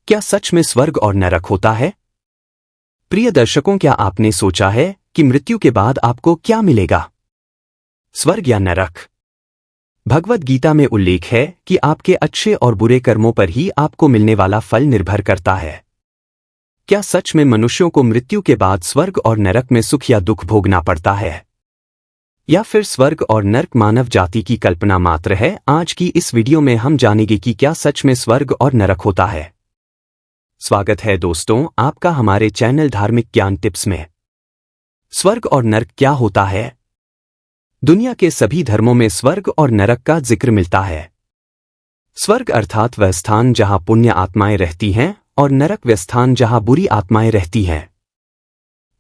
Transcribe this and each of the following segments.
क्या सच में स्वर्ग और नरक होता है? प्रिय दर्शकों, क्या आपने सोचा है कि मृत्यु के बाद आपको क्या मिलेगा? स्वर्ग या नरक? भगवद गीता में उल्लेख है कि आपके अच्छे और बुरे कर्मों पर ही आपको मिलने वाला फल निर्भर करता है। क्या सच में मनुष्यों को मृत्यु के बाद स्वर्ग और नरक में सुख या दुख भोगना पड़ता है? या फिर स्वर्ग और नरक मानव जाति की कल्पना मात्र है? आज की इस वीडियो में हम जानेंगे कि क्या सच में स्वर्ग और नरक होता है। स्वागत है दोस्तों आपका हमारे चैनल धार्मिक ज्ञान टिप्स में। स्वर्ग और नरक क्या होता है? दुनिया के सभी धर्मों में स्वर्ग और नरक का जिक्र मिलता है। स्वर्ग अर्थात वह स्थान जहां पुण्य आत्माएं रहती हैं और नरक वह स्थान जहां बुरी आत्माएं रहती हैं।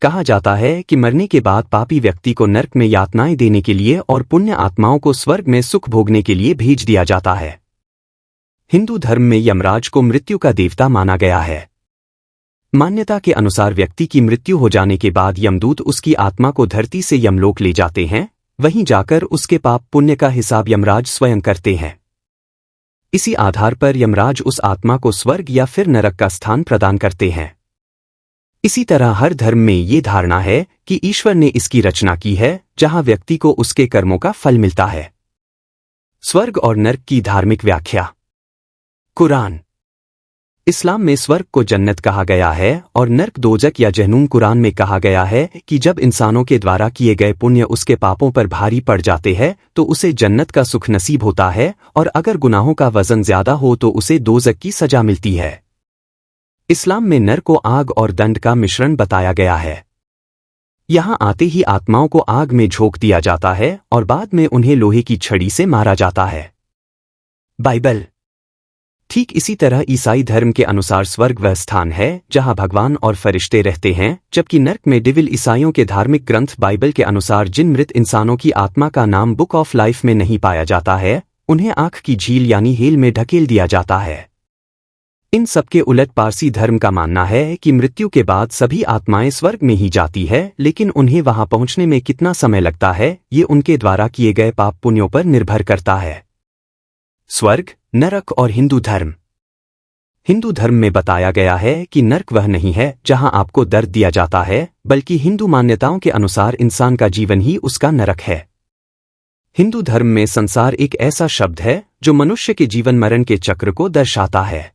कहा जाता है कि मरने के बाद पापी व्यक्ति को नरक में यातनाएं देने के लिए और पुण्य आत्माओं को स्वर्ग में सुख भोगने के लिए भेज दिया जाता है। हिंदू धर्म में यमराज को मृत्यु का देवता माना गया है। मान्यता के अनुसार व्यक्ति की मृत्यु हो जाने के बाद यमदूत उसकी आत्मा को धरती से यमलोक ले जाते हैं, वहीं जाकर उसके पाप पुण्य का हिसाब यमराज स्वयं करते हैं। इसी आधार पर यमराज उस आत्मा को स्वर्ग या फिर नरक का स्थान प्रदान करते हैं। इसी तरह हर धर्म में ये धारणा है कि ईश्वर ने इसकी रचना की है जहां व्यक्ति को उसके कर्मों का फल मिलता है। स्वर्ग और नरक की धार्मिक व्याख्या। कुरान। इस्लाम में स्वर्ग को जन्नत कहा गया है और नरक दोजक या जहन्नुम कुरान में कहा गया है कि जब इंसानों के द्वारा किए गए पुण्य उसके पापों पर भारी पड़ जाते हैं तो उसे जन्नत का सुख नसीब होता है, और अगर गुनाहों का वजन ज्यादा हो तो उसे दोजक की सजा मिलती है। इस्लाम में नरक को आग और दंड का मिश्रण बताया गया है। यहां आते ही आत्माओं को आग में झोंक दिया जाता है और बाद में उन्हें लोहे की छड़ी से मारा जाता है। बाइबल। ठीक इसी तरह ईसाई धर्म के अनुसार स्वर्ग वह स्थान है जहां भगवान और फरिश्ते रहते हैं, जबकि नरक में डेविल। ईसाइयों के धार्मिक ग्रंथ बाइबल के अनुसार जिन मृत इंसानों की आत्मा का नाम बुक ऑफ लाइफ में नहीं पाया जाता है, उन्हें आंख की झील यानी हेल में ढकेल दिया जाता है। इन सबके उलट पारसी धर्म का मानना है कि मृत्यु के बाद सभी आत्माएं स्वर्ग में ही जाती है, लेकिन उन्हें वहां पहुंचने में कितना समय लगता है ये उनके द्वारा किए गए पाप पुण्यों पर निर्भर करता है। स्वर्ग, नरक और हिंदू धर्म। हिंदू धर्म में बताया गया है कि नरक वह नहीं है जहां आपको दर्द दिया जाता है, बल्कि हिंदू मान्यताओं के अनुसार इंसान का जीवन ही उसका नरक है। हिंदू धर्म में संसार एक ऐसा शब्द है जो मनुष्य के जीवन मरण के चक्र को दर्शाता है।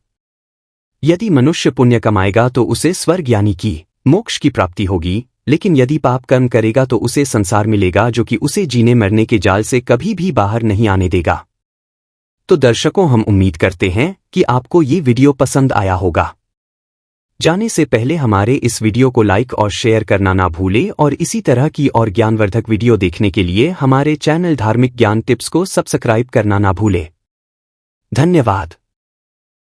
यदि मनुष्य पुण्य कमाएगा तो उसे स्वर्ग यानी कि मोक्ष की प्राप्ति होगी, लेकिन यदि पाप कर्म करेगा तो उसे संसार मिलेगा जो कि उसे जीने मरने के जाल से कभी भी बाहर नहीं आने देगा। तो दर्शकों, हम उम्मीद करते हैं कि आपको ये वीडियो पसंद आया होगा। जाने से पहले हमारे इस वीडियो को लाइक और शेयर करना ना भूलें, और इसी तरह की और ज्ञानवर्धक वीडियो देखने के लिए हमारे चैनल धार्मिक ज्ञान टिप्स को सब्सक्राइब करना ना भूलें। धन्यवाद।